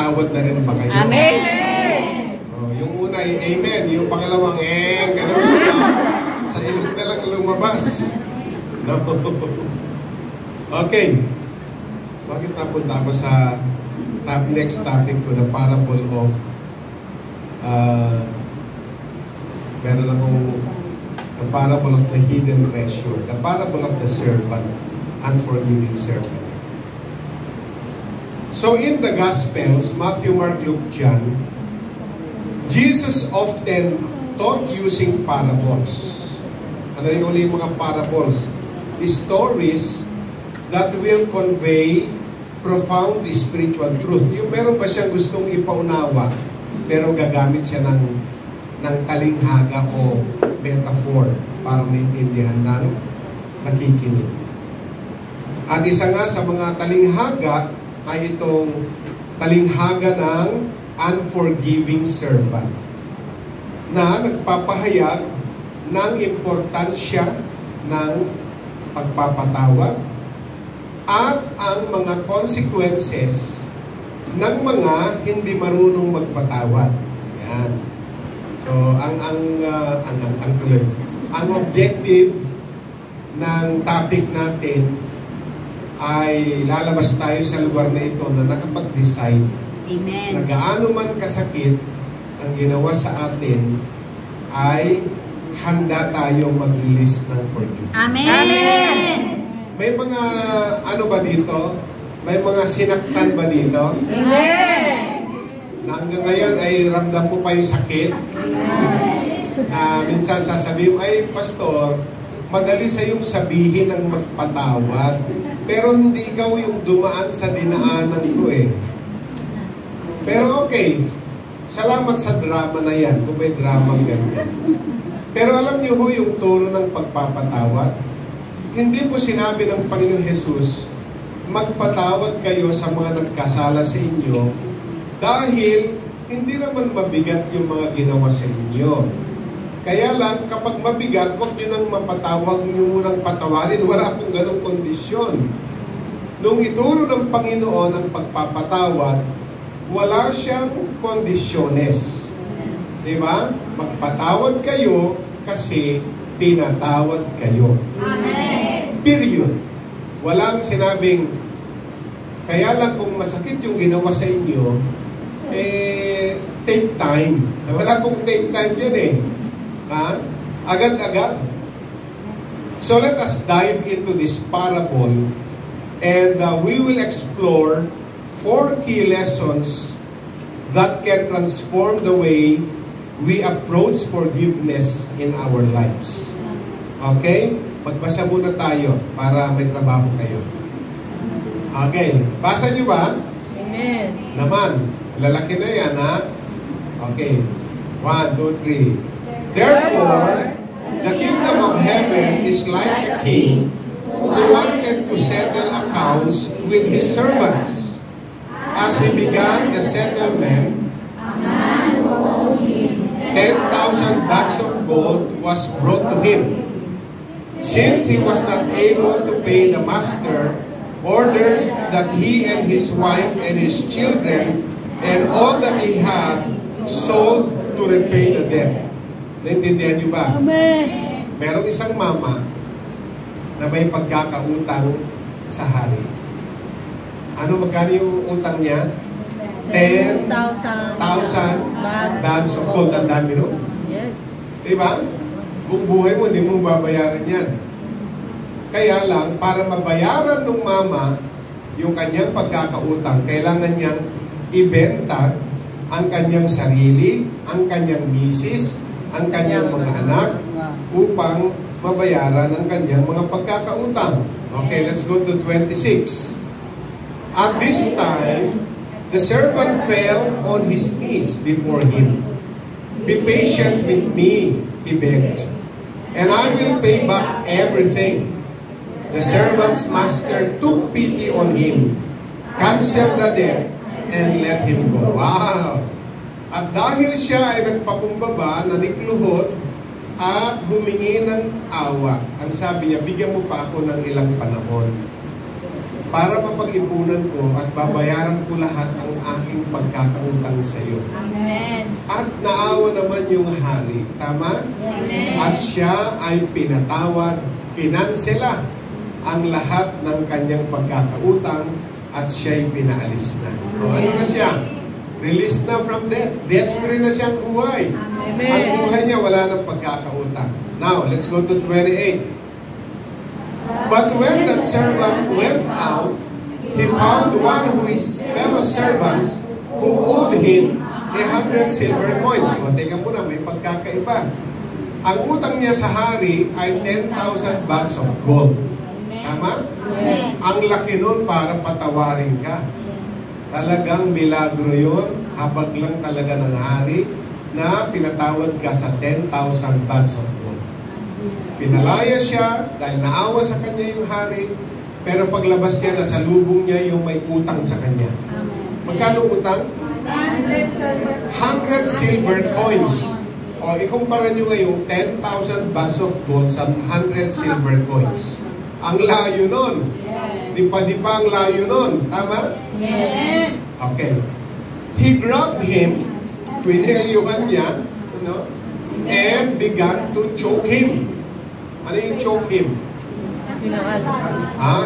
napatawad na rin ba kayo? Amen! Yung una ay amen. Yung pangalawang ganun sa ilong na lang lumabas. No? Okay. Bakit napunta ako sa next topic ko, the parable of meron akong the parable of the hidden treasure, the parable of the servant, unforgiving servant. So in the Gospels, Matthew, Mark, Luke, John, Jesus often taught using parables. Ano yung mga parables? Stories that will convey profound spiritual truth. Yung meron pa siyang gustong ipaunawa, pero gagamit siya ng talinghaga o metaphor para maintindihan ng nakikinig. At isa nga sa mga talinghaga ay itong talinghaga ng unforgiving servant na nagpapahayag ng importansya ng pagpapatawad at ang mga consequences ng mga hindi marunong magpatawad. Yan. So, ang objective ng topic natin ay lalabas tayo sa lugar na ito na nakapag-decide. Amen. Na gaano man kasakit ang ginawa sa atin ay handa tayong mag-release ng forgiveness. Amen! Amen! May mga ano ba dito? May mga sinaktan ba dito? Amen! Na hanggang ngayon ay ramdam mo pa yung sakit? Na minsan sasabihin, ay pastor, madali sa iyong sabihin ng magpatawad. Pero hindi ikaw yung dumaan sa dinaanan ko eh. Pero okay, salamat sa drama na yan, kung may drama ganyan. Pero alam niyo ho yung turo ng pagpapatawad? Hindi po sinabi ng Panginoong Jesus, magpatawad kayo sa mga nagkasala sa inyo dahil hindi naman mabigat yung mga ginawa sa inyo. Kaya lang, kapag mabigat, huwag nyo nang mapatawag, nyo munang patawarin. Wala pong ganong kondisyon. Nung ituro ng Panginoon ang pagpapatawad, wala siyang kondisyones. Diba? Magpatawad kayo kasi pinatawad kayo. Amen. Period. Walang sinabing, kaya lang kung masakit yung ginawa sa inyo, take time. Wala pong take time yan eh. Ha? Agad-agad. So let us dive into this parable and we will explore 4 key lessons that can transform the way we approach forgiveness in our lives. Okay? Magbasa muna tayo para may trabaho kayo. Okay. Basa nyo ba? Amen. Naman. Lalaki na yan, ha? Okay. 1, 2, 3. Therefore, the kingdom of heaven is like a king who wanted to settle accounts with his servants. As he began the settlement, 10,000 bags of gold was brought to him. Since he was not able to pay, the master ordered that he and his wife and his children and all that he had sold to repay the debt. Naintindihan niyo ba? Amen. Merong isang mama na may pagkakautang sa hari. Ano magkano yung utang niya? 10,000 bags of gold. Ang dami, no? Yes. Diba? Kung buhay mo, hindi mo babayaran yan. Kaya lang, para mabayaran ng mama yung kanyang pagkakautang, kailangan niyang ibenta ang kanyang sarili, ang kanyang misis, ang kanyang mga anak, upang mabayaran ang kanyang mga pagkakautang. Okay, let's go to 26. At this time, the servant fell on his knees before him. Be patient with me, he begged, and I will pay back everything. The servant's master took pity on him, canceled the debt, and let him go. Wow! At dahil siya ay nagpakumbaba, nanikluhod, at humingi ng awa, ang sabi niya, bigyan mo pa ako ng ilang panahon. para mapag-ipunan ko at babayaran ko lahat ang aking pagkakautang sa iyo. Amen. At naawa naman yung hari. Tama? Amen. At siya ay pinatawad, kinansela ang lahat ng kanyang pagkakautang at siya'y pinaalis na. O ano na siya? Released na from debt. Debt-free na siyang buhay. Amen. Ang buhay niya wala ng pagkakautang. Now, let's go to 28. But when that servant went out, he found one of his fellow servants who owed him 100 silver coins. O, teka muna, may pagkakaiba. Ang utang niya sa hari ay 10,000 bags of gold. Tama? Yes. Ang laki nun para patawarin ka. Talagang milagro yun. Habag lang talaga ng hari na pinatawad ka sa 10,000 bags of gold. Pinalaya siya dahil naawa sa kanya yung hari, pero paglabas niya, nasa lubong niya yung may utang sa kanya. Magkano utang? 100 silver coins. O, ikumpara nyo ngayong 10,000 bags of gold sa 100 silver coins. Ang layo nun. Di pa ang layo nun. Tama? Yes. Okay. He grabbed him, pinelyuhan niya, and began to choke him. Ano yung choke him? Sinakal.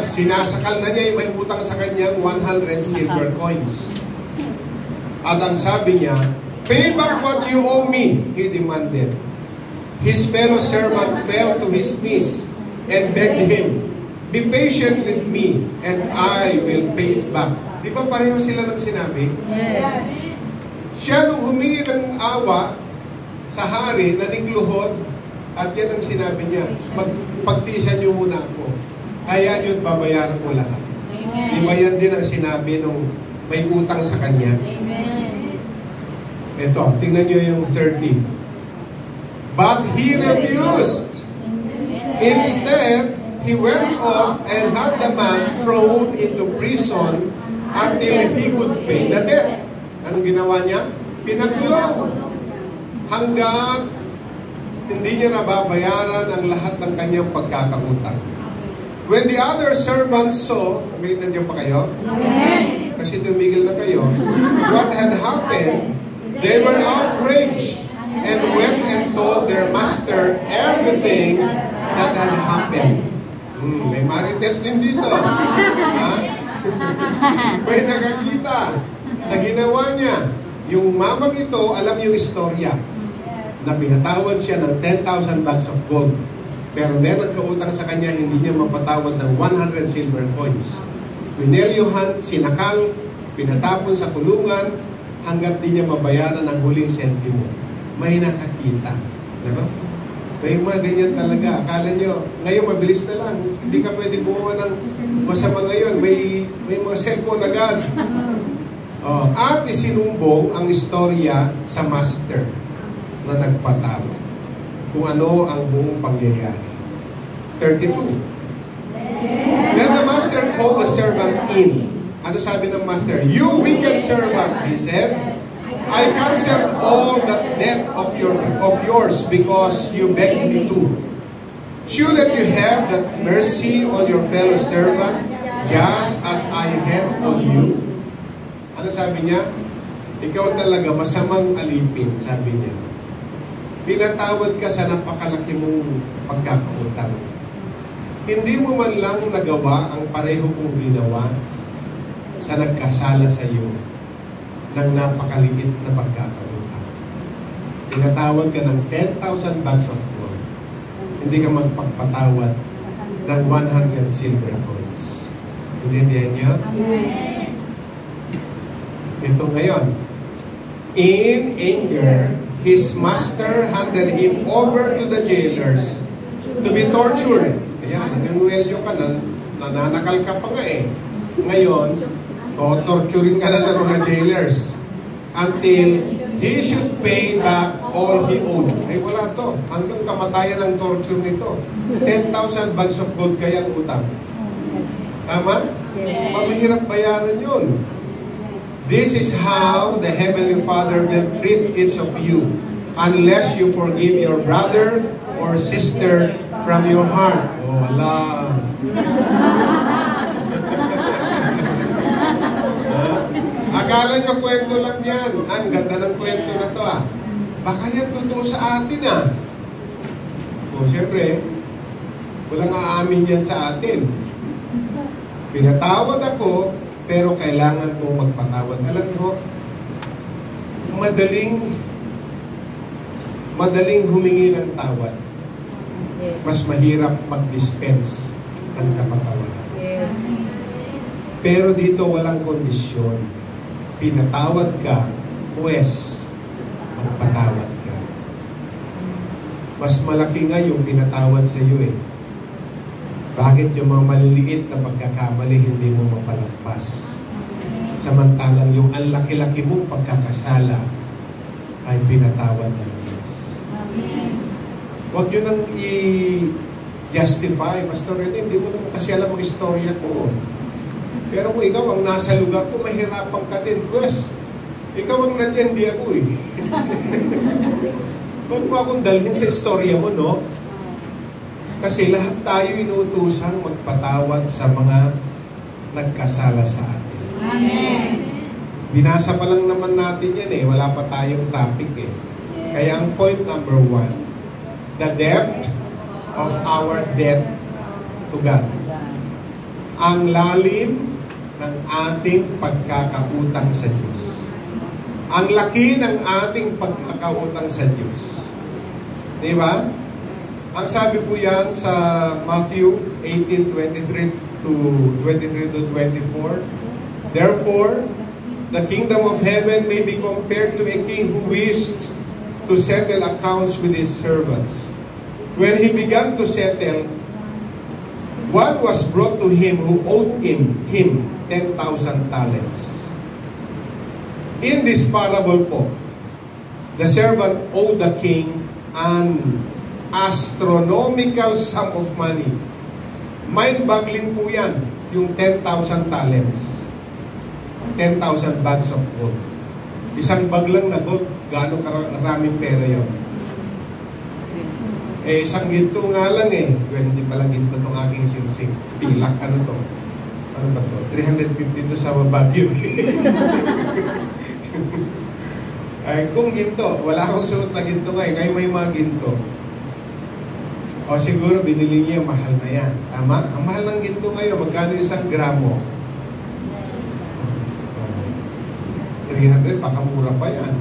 Sinasakal na niya yung may utang sa kanyang 100 silver coins. At ang sabi niya, "Pay back what you owe me," he demanded. His fellow servant fell to his knees and begged him, "Be patient with me and I will pay it back." Di ba pareho sila ng sinabi? Yes. Siya nung humingi ng awa sa hari, nanigluhod, at yan ang sinabi niya, pagtiisan niyo muna ako. Hayaan niyo at babayaran ko lahat. Di ba yan din ang sinabi nung may utang sa kanya? Amen. Ito, tingnan niyo yung 30. But he refused. Instead, he went off and had the man thrown into prison until he could pay the debt. Anong ginawa niya? Pinakulong. Hanggang hindi niya nababayaran ang lahat ng kanyang pagkakautang. When the other servants saw, may nandiyan pa kayo? Amen. Kasi tumigil na kayo. What had happened, they were outraged and went and told their master everything that had happened. May marites din dito. Ha? May nakakita sa ginawa niya. Yung mamang ito, alam yung istorya na pinatawad siya ng 10,000 bags of gold. Pero meron nagkautang sa kanya, hindi niya mapatawad ng 100 silver coins. Pinelyuhan, sinakal, pinatapon sa kulungan, hanggat di niya mabayaran ang huling sentimo. May nakakita. Diba? May mga ganyan talaga. Akala nyo, ngayon mabilis na lang. Hindi ka pwede gumawa ng masama ngayon. May mga cellphone agad. At isinumbong ang istorya sa master na nagpatawad. Kung ano ang buong pangyayari. 32. Then the master called the servant in. Ano sabi ng master? "You wicked servant," he said, "I canceled all that debt of yours because you begged me to. Shouldn't you have that mercy on your fellow servant just as I had on you?" Ano sabi niya? Ikaw talaga masamang alipin, sabi niya. Pinatawad ka sa napakalaki mong pagkakautang. Hindi mo man lang nagawa ang pareho kong ginawa sa nagkasala sa iyo ng napakaliit na pagkakautang. Pinatawad ka ng 10,000 bags of gold. Hindi ka magpagpatawad ng 100 silver coins. Intindihan niyo? Ito ngayon. In anger, his master handed him over to the jailers to be tortured. Kaya, nag-inwelyo ka na, nananakal ka pa nga eh. Ngayon, torturin ka na ng mga jailers until he should pay back all he owed. Ay, wala to. Hanggang kamatayan ang torture nito. 10,000 bags of gold kaya ang utang. Tama? Yes. Mahirap bayaran yun. This is how the Heavenly Father will treat each of you unless you forgive your brother or sister from your heart. Oh, wala. Akala nyo kwento lang yan. Ang ganda ng kwento na to ah. Baka yan totoo sa atin ah. O siyempre, walang aamin yan sa atin. Pinatawad ako, pero kailangan kong magpatawad. Alam nyo, madaling humingi ng tawad. Mas mahirap mag-dispense ng kapatawaran. Yes. Pero dito walang kondisyon. Pinatawad ka, pues, magpatawad ka. Mas malaki nga yung pinatawad sa iyo eh. Bakit yung mga maliliit na pagkakamali hindi mo mapalagpas? Samantalang yung ang laki-laki mong pagkakasala ay pinatawad ng Diyos. Huwag nyo nang i-justify. Pastor Rene, hindi mo naman kasi alam ang istorya ko. Pero kung ikaw ang nasa lugar ko, mahirapan ka din. Pues, ikaw ang nandiyan, di ako eh. Huwag mo akong dalhin sa istorya mo, no? Kasi lahat tayo inuutosang magpatawad sa mga nagkasala sa atin. Amen. Binasa pa lang naman natin yan eh. Wala pa tayong topic eh. Kaya ang point number 1, the depth of our debt to God. Ang lalim ng ating pagkakautang sa Diyos. Ang laki ng ating pagkakautang sa Diyos. Di ba? Ang sabi po yan sa Matthew 18:23 to 24, therefore, the kingdom of heaven may be compared to a king who wished to settle accounts with his servants. When he began to settle, one was brought to him who owed him 10,000 talents. In this parable po, the servant owed the king an astronomical sum of money. Mind-boggling po yan, yung 10,000 talents. 10,000 bags of gold. Isang bag lang na gold, gaano karaming pera yun? Eh, isang ginto nga lang eh. Well, hindi pala ginto itong aking singsing. Pilak, ano to? Ano ba to? 350 to sa Baguio. Ay, kung ginto, wala akong suot na ginto ngayon. Ngayon may mga ginto. O siguro binili niya yung mahal na yan. Tama? Ang mahal ng ginto ngayon, magkano isang gramo? 300, baka mura pa yan.